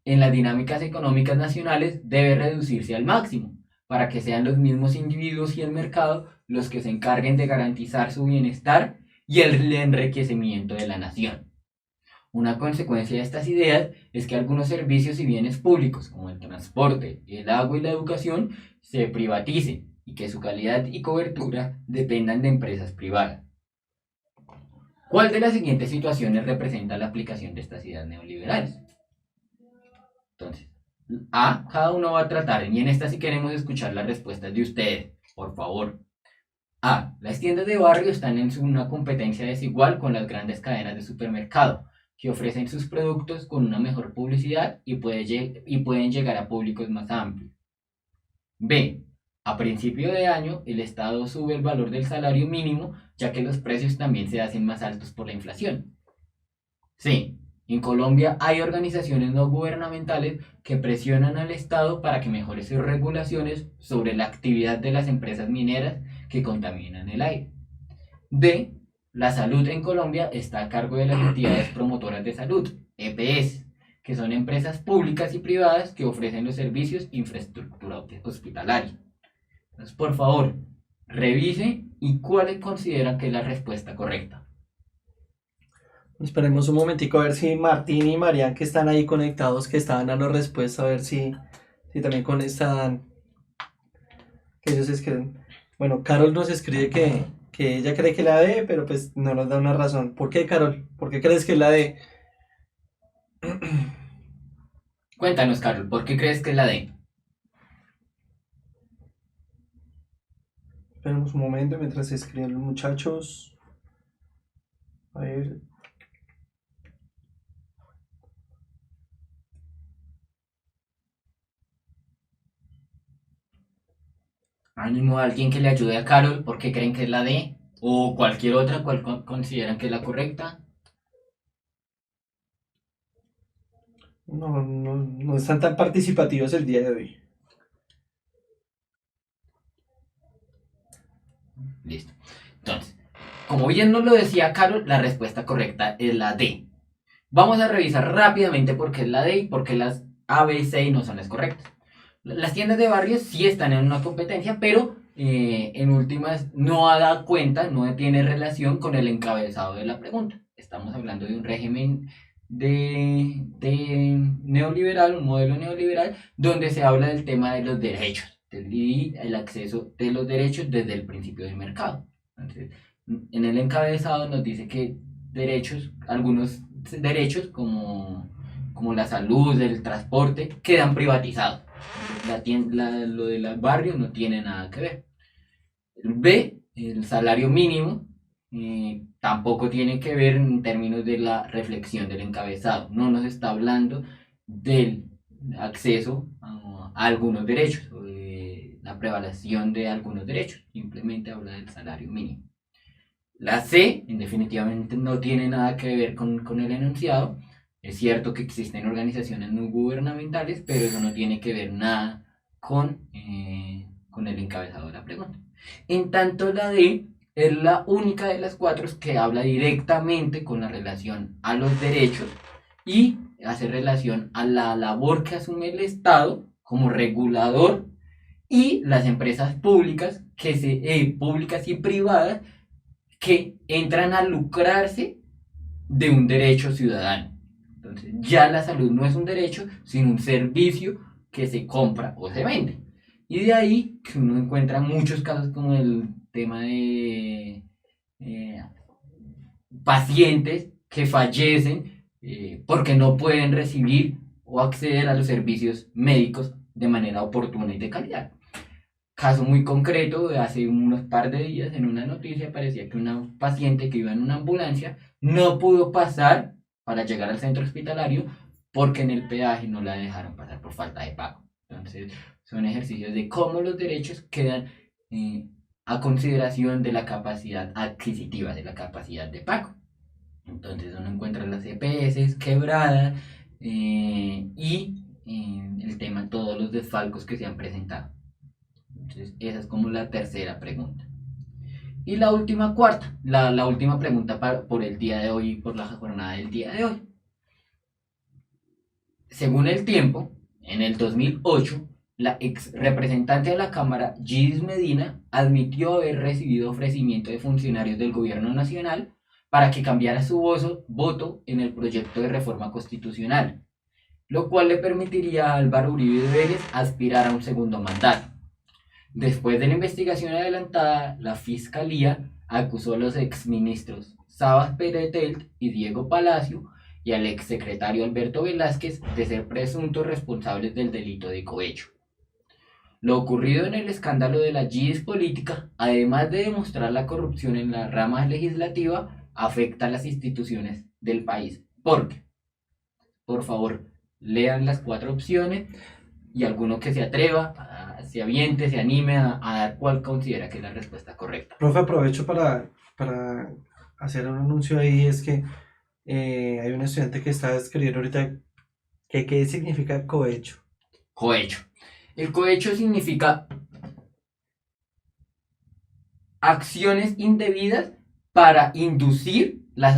en las dinámicas económicas nacionales debe reducirse al máximo, para que sean los mismos individuos y el mercado los que se encarguen de garantizar su bienestar y el enriquecimiento de la nación. Una consecuencia de estas ideas es que algunos servicios y bienes públicos, como el transporte, el agua y la educación, se privaticen y que su calidad y cobertura dependan de empresas privadas. ¿Cuál de las siguientes situaciones representa la aplicación de estas ideas neoliberales? Entonces, A, cada uno va a tratar, y en esta sí queremos escuchar las respuestas de ustedes, por favor. A, las tiendas de barrio están en una competencia desigual con las grandes cadenas de supermercado, que ofrecen sus productos con una mejor publicidad y pueden llegar a públicos más amplios. B, a principio de año el Estado sube el valor del salario mínimo, ya que los precios también se hacen más altos por la inflación. C, en Colombia hay organizaciones no gubernamentales que presionan al Estado para que mejore sus regulaciones sobre la actividad de las empresas mineras que contaminan el aire. D, la salud en Colombia está a cargo de las entidades promotoras de salud, EPS, que son empresas públicas y privadas que ofrecen los servicios e infraestructura hospitalaria. Entonces, por favor, revise y cuál consideran que es la respuesta correcta. Esperemos un momentico a ver si Martín y Marian, que están ahí conectados, que estaban dando respuesta, a ver si también con esta dan, que ellos escriben. Bueno, Carol nos escribe que ella cree que la D, pero pues no nos da una razón. ¿Por qué, Carol? ¿Por qué crees que es la D? Cuéntanos, Carol, ¿por qué crees que es la D? Esperemos un momento mientras se escriben los muchachos. A ver. Ánimo a alguien que le ayude a Carol, ¿por qué creen que es la D? O cualquier otra, ¿cuál consideran que es la correcta? No están tan participativos el día de hoy. Listo. Entonces, como bien nos lo decía Carol, la respuesta correcta es la D. Vamos a revisar rápidamente por qué es la D y por qué las A, B y C no son las correctas. Las tiendas de barrio sí están en una competencia, pero en últimas no ha dado cuenta, no tiene relación con el encabezado de la pregunta. Estamos hablando de un régimen de neoliberal, un modelo neoliberal, donde se habla del tema de los derechos y el acceso de los derechos desde el principio del mercado. Entonces, en el encabezado nos dice que algunos derechos como la salud, el transporte, quedan privatizados. Lo de los barrios no tiene nada que ver. El B, el salario mínimo, tampoco tiene que ver en términos de la reflexión del encabezado. No nos está hablando del acceso a algunos derechos, la prevalación de algunos derechos, simplemente habla del salario mínimo. La C, definitivamente, no tiene nada que ver con el enunciado. Es cierto que existen organizaciones no gubernamentales, pero eso no tiene que ver nada con el encabezado de la pregunta. En tanto, la D es la única de las cuatro que habla directamente con la relación a los derechos y hace relación a la labor que asume el Estado como regulador y las empresas públicas, públicas y privadas, que entran a lucrarse de un derecho ciudadano. Entonces, ya la salud no es un derecho, sino un servicio que se compra o se vende. Y de ahí que uno encuentra muchos casos como el tema de pacientes que fallecen porque no pueden recibir o acceder a los servicios médicos de manera oportuna y de calidad. Caso muy concreto, de hace unos par de días en una noticia parecía que una paciente que iba en una ambulancia no pudo pasar para llegar al centro hospitalario porque en el peaje no la dejaron pasar por falta de pago. Entonces, son ejercicios de cómo los derechos quedan a consideración de la capacidad adquisitiva, de la capacidad de pago. Entonces, uno encuentra las EPS quebradas y el tema, todos los desfalcos que se han presentado. Entonces, esa es como la tercera pregunta. Y la última la última pregunta por el día de hoy, por la jornada del día de hoy. Según El Tiempo, en el 2008, la ex representante de la Cámara, Gidis Medina, admitió haber recibido ofrecimiento de funcionarios del gobierno nacional para que cambiara su voto en el proyecto de reforma constitucional, lo cual le permitiría a Álvaro Uribe Vélez aspirar a un segundo mandato. Después de la investigación adelantada, la Fiscalía acusó a los exministros Sabas Peretelt y Diego Palacio y al exsecretario Alberto Velázquez de ser presuntos responsables del delito de cohecho. Lo ocurrido en el escándalo de la GIS política, además de demostrar la corrupción en la rama legislativa, afecta a las instituciones del país. Porque, por favor, lean las 4 opciones y alguno que se atreva, se aviente, se anime a dar cuál considera que es la respuesta correcta. Profe, aprovecho para hacer un anuncio ahí, es que hay un estudiante que está escribiendo ahorita que qué significa cohecho. Cohecho. El cohecho significa acciones indebidas para inducir la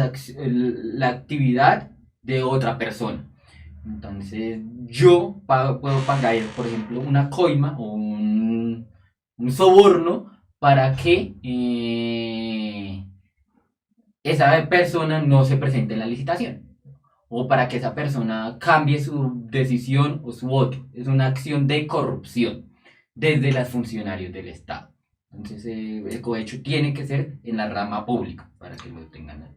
actividad de otra persona. Entonces, yo puedo pagar, por ejemplo, una coima o un soborno para que esa persona no se presente en la licitación o para que esa persona cambie su decisión o su voto. Es una acción de corrupción desde los funcionarios del Estado. Entonces, el cohecho tiene que ser en la rama pública para que lo tengan.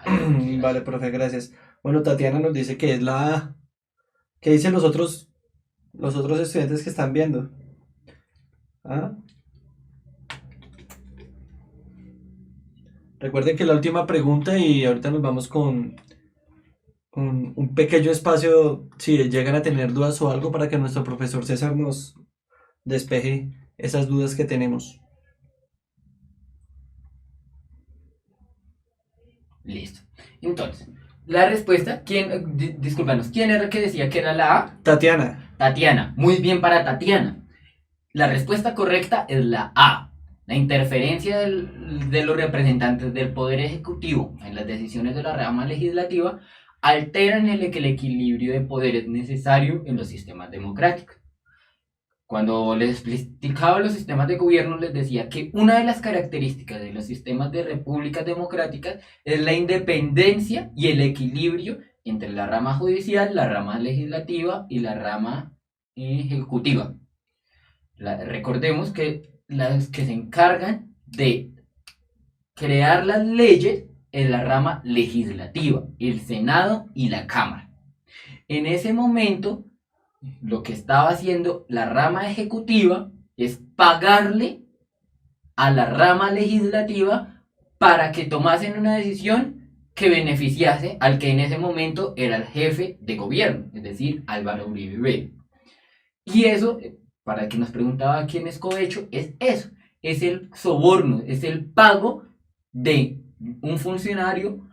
Vale, profe, gracias. Bueno, Tatiana nos dice que es la A. ¿Qué dicen los otros estudiantes que están viendo? ¿Ah? Recuerden que la última pregunta y ahorita nos vamos con un pequeño espacio, si llegan a tener dudas o algo, para que nuestro profesor César nos despeje esas dudas que tenemos. Listo. Entonces, la respuesta, discúlpanos, ¿quién era el que decía que era la A? Tatiana. Tatiana, muy bien para Tatiana. La respuesta correcta es la A. La interferencia de los representantes del Poder Ejecutivo en las decisiones de la rama legislativa alteran el equilibrio de poderes necesario en los sistemas democráticos. Cuando les explicaba los sistemas de gobierno, les decía que una de las características de los sistemas de repúblicas democráticas es la independencia y el equilibrio entre la rama judicial, la rama legislativa y la rama ejecutiva. Recordemos que las que se encargan de crear las leyes es la rama legislativa, el Senado y la Cámara. En ese momento, lo que estaba haciendo la rama ejecutiva es pagarle a la rama legislativa para que tomasen una decisión que beneficiase al que en ese momento era el jefe de gobierno, es decir, Álvaro Uribe Vélez. Y eso para el que nos preguntaba quién es cohecho, es eso, es el soborno, es el pago de un funcionario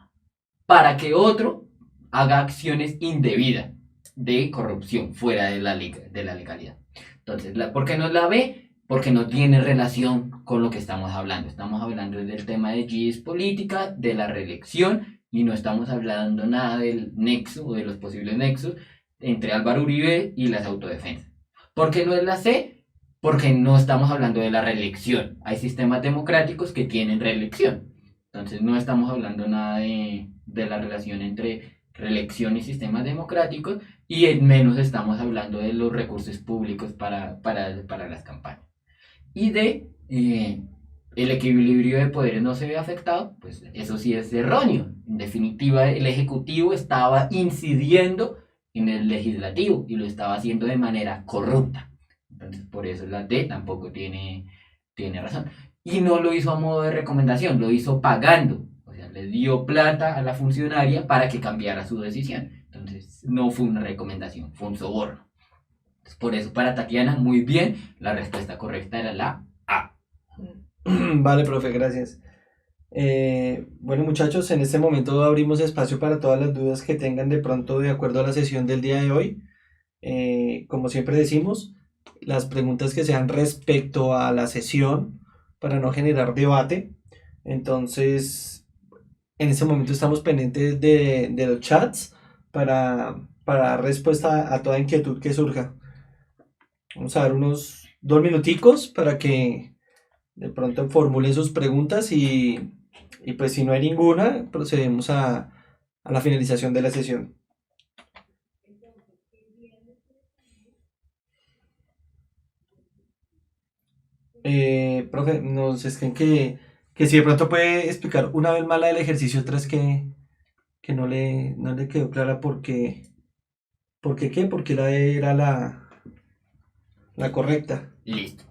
para que otro haga acciones indebidas de corrupción fuera de la legalidad. Entonces, ¿por qué no la ve? Porque no tiene relación con lo que estamos hablando. Estamos hablando del tema de política, de la reelección, y no estamos hablando nada del nexo o de los posibles nexos entre Álvaro Uribe y las autodefensas. ¿Por qué no es la C? Porque no estamos hablando de la reelección. Hay sistemas democráticos que tienen reelección. Entonces no estamos hablando nada de la relación entre reelección y sistemas democráticos, y en menos estamos hablando de los recursos públicos para las campañas. Y el equilibrio de poderes no se ve afectado, pues eso sí es erróneo. En definitiva, el Ejecutivo estaba incidiendo en el Legislativo y lo estaba haciendo de manera corrupta. Entonces, por eso la D tampoco tiene razón. Y no lo hizo a modo de recomendación, lo hizo pagando. O sea, le dio plata a la funcionaria para que cambiara su decisión. Entonces, no fue una recomendación, fue un soborno. Entonces, por eso, para Tatiana, muy bien, la respuesta correcta era la A. Vale, profe, gracias. Bueno, muchachos, en este momento abrimos espacio para todas las dudas que tengan de pronto de acuerdo a la sesión del día de hoy. Como siempre decimos, las preguntas que sean respecto a la sesión para no generar debate. Entonces, en este momento estamos pendientes de los chats para dar respuesta a toda inquietud que surja. Vamos a dar unos 2 minuticos para que de pronto formulen sus preguntas y pues si no hay ninguna, procedemos a la finalización de la sesión. Profe, nos escriben que si de pronto puede explicar una vez más la del ejercicio 3 que no le quedó clara porque era la correcta. Listo.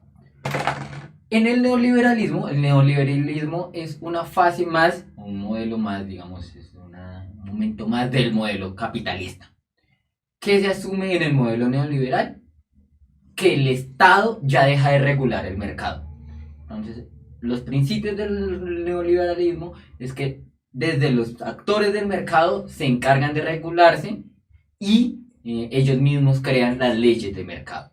En el neoliberalismo es una fase más, un modelo más, digamos, es un momento más del modelo capitalista. ¿Qué se asume en el modelo neoliberal? Que el Estado ya deja de regular el mercado. Entonces, los principios del neoliberalismo es que desde los actores del mercado se encargan de regularse y ellos mismos crean las leyes de mercado.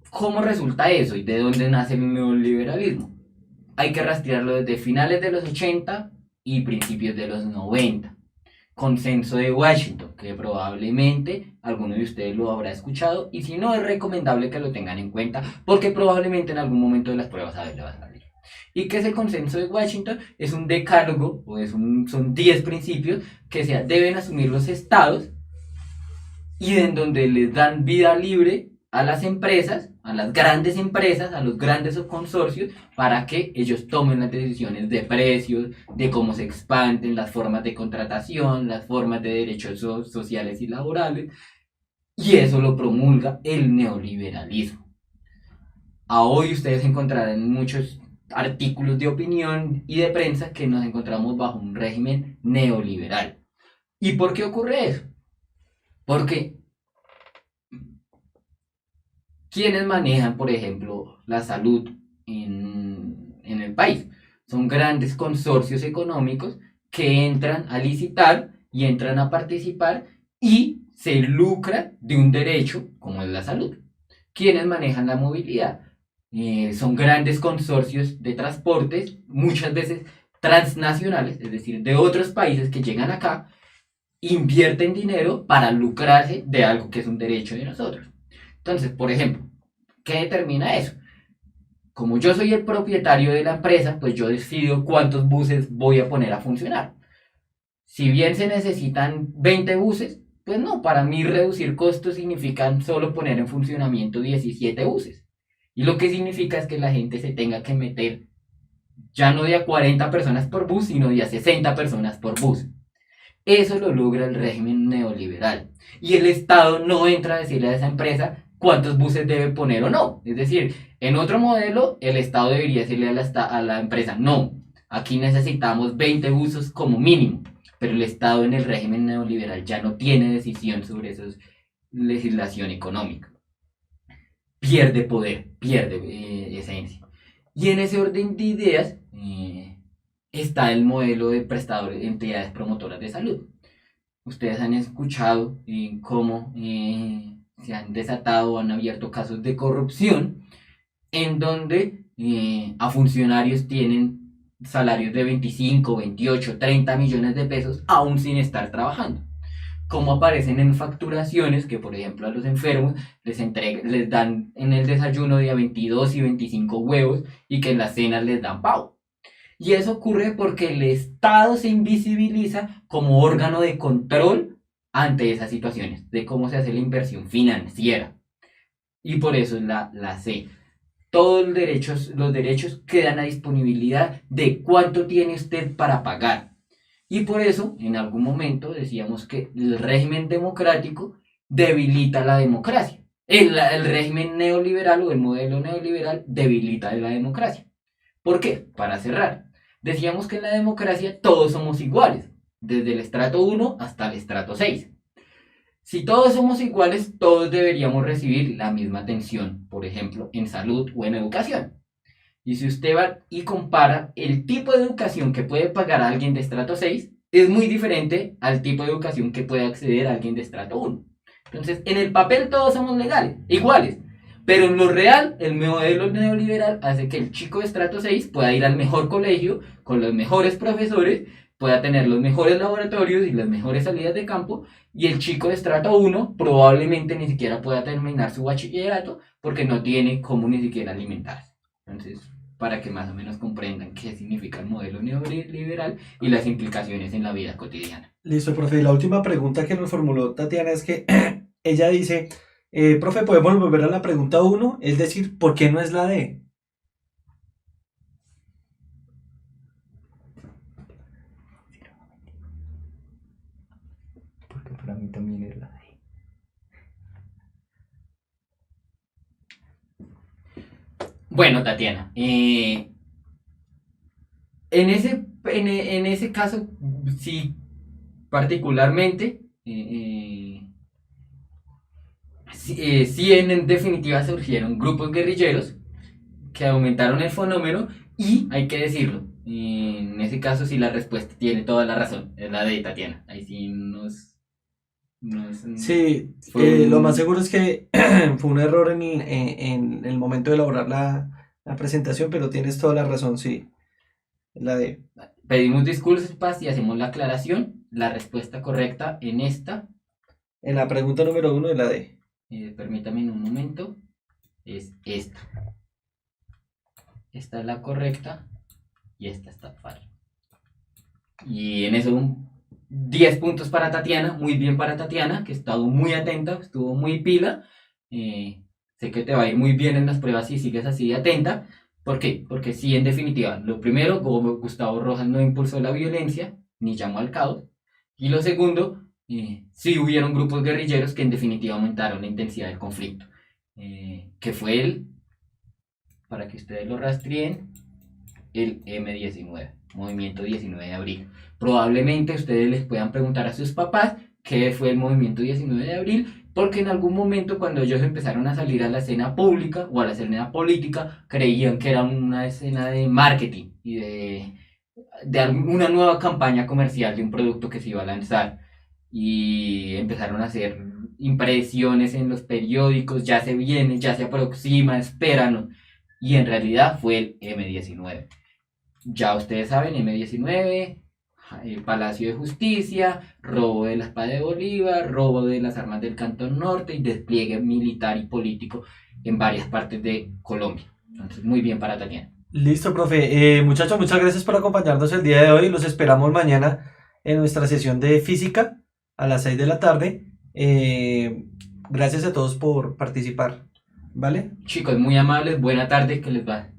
¿Cómo resulta eso y de dónde nace el neoliberalismo? Hay que rastrearlo desde finales de los 80 y principios de los 90. Consenso de Washington, que probablemente alguno de ustedes lo habrá escuchado, y si no, es recomendable que lo tengan en cuenta porque probablemente en algún momento de las pruebas le va a salir. ¿Y qué es el consenso de Washington? Es un decálogo, o son 10 principios que deben asumir los estados y en donde les dan vida libre a las empresas, a las grandes empresas, a los grandes consorcios, para que ellos tomen las decisiones de precios, de cómo se expanden, las formas de contratación, las formas de derechos sociales y laborales, y eso lo promulga el neoliberalismo. A hoy ustedes encontrarán muchos artículos de opinión y de prensa que nos encontramos bajo un régimen neoliberal. ¿Y por qué ocurre eso? Porque quienes manejan, por ejemplo, la salud en el país son grandes consorcios económicos que entran a licitar y entran a participar y se lucran de un derecho como es la salud. ¿Quiénes manejan la movilidad? Son grandes consorcios de transportes, muchas veces transnacionales, es decir, de otros países que llegan acá, invierten dinero para lucrarse de algo que es un derecho de nosotros. Entonces, por ejemplo, ¿qué determina eso? Como yo soy el propietario de la empresa, pues yo decido cuántos buses voy a poner a funcionar. Si bien se necesitan 20 buses, pues no, para mí reducir costos significa solo poner en funcionamiento 17 buses. Y lo que significa es que la gente se tenga que meter ya no de a 40 personas por bus, sino de a 60 personas por bus. Eso lo logra el régimen neoliberal. Y el Estado no entra a decirle a esa empresa cuántos buses debe poner o no. Es decir, en otro modelo, el Estado debería decirle a la empresa, no, aquí necesitamos 20 buses como mínimo. Pero el Estado en el régimen neoliberal ya no tiene decisión sobre esa legislación económica. pierde poder, pierde esencia. Y en ese orden de ideas está el modelo de prestadores de entidades promotoras de salud. Ustedes han escuchado cómo se han desatado o han abierto casos de corrupción en donde a funcionarios tienen salarios de 25, 28, 30 millones de pesos aún sin estar trabajando. Como aparecen en facturaciones que, por ejemplo, a los enfermos les dan en el desayuno de 22 y 25 huevos y que en las cenas les dan pavo. Y eso ocurre porque el Estado se invisibiliza como órgano de control ante esas situaciones, de cómo se hace la inversión financiera. Y por eso es la C. Todos los derechos quedan a disponibilidad de cuánto tiene usted para pagar. Y por eso, en algún momento decíamos que el régimen democrático debilita la democracia. El régimen neoliberal o el modelo neoliberal debilita la democracia. ¿Por qué? Para cerrar. Decíamos que en la democracia todos somos iguales, desde el estrato 1 hasta el estrato 6. Si todos somos iguales, todos deberíamos recibir la misma atención, por ejemplo, en salud o en educación. Y si usted va y compara el tipo de educación que puede pagar a alguien de estrato 6, es muy diferente al tipo de educación que puede acceder a alguien de estrato 1. Entonces, en el papel todos somos legales, iguales. Pero en lo real, el modelo neoliberal hace que el chico de estrato 6 pueda ir al mejor colegio, con los mejores profesores, pueda tener los mejores laboratorios y las mejores salidas de campo, y el chico de estrato 1 probablemente ni siquiera pueda terminar su bachillerato porque no tiene cómo ni siquiera alimentarse. Entonces, para que más o menos comprendan qué significa el modelo neoliberal y las implicaciones en la vida cotidiana. Listo, profe. Y la última pregunta que nos formuló Tatiana es que ella dice, profe, ¿podemos volver a la pregunta 1? Es decir, ¿por qué no es la D? Porque para mí también es la D. Bueno, Tatiana, en ese caso, sí, particularmente, sí en definitiva surgieron grupos guerrilleros que aumentaron el fenómeno y hay que decirlo, en ese caso sí la respuesta tiene toda la razón, es la de Tatiana, ahí sí Sí, fue lo más seguro es que fue un error en el momento de elaborar la presentación, pero tienes toda la razón, sí, la D. Pedimos disculpas y hacemos la aclaración, la respuesta correcta en esta, En la pregunta número 1 es la D. permítame un momento, es esta. Esta es la correcta y esta está falsa. Y en eso 10 puntos para Tatiana, muy bien para Tatiana, que ha estado muy atenta, estuvo muy pila. Sé que te va a ir muy bien en las pruebas si sigues así de atenta. ¿Por qué? Porque sí, en definitiva, lo primero, Gustavo Rojas no impulsó la violencia, ni llamó al caos. Y lo segundo, sí hubieron grupos guerrilleros que en definitiva aumentaron la intensidad del conflicto. Que fue para que ustedes lo rastreen, el M19, Movimiento 19 de Abril. Probablemente ustedes les puedan preguntar a sus papás qué fue el Movimiento 19 de Abril, porque en algún momento cuando ellos empezaron a salir a la escena pública o a la escena política, creían que era una escena de marketing y de una nueva campaña comercial de un producto que se iba a lanzar. Y empezaron a hacer impresiones en los periódicos, ya se viene, ya se aproxima, espéranos. Y en realidad fue el M19. Ya ustedes saben, M19, Palacio de Justicia, robo de la espada de Bolívar, robo de las armas del Cantón Norte y despliegue militar y político en varias partes de Colombia. Entonces, muy bien para Tatiana. Listo, profe. Muchachos, muchas gracias por acompañarnos el día de hoy. Los esperamos mañana en nuestra sesión de física a las 6 de la tarde. Gracias a todos por participar. ¿Vale? Chicos, muy amables, buena tarde, que les va.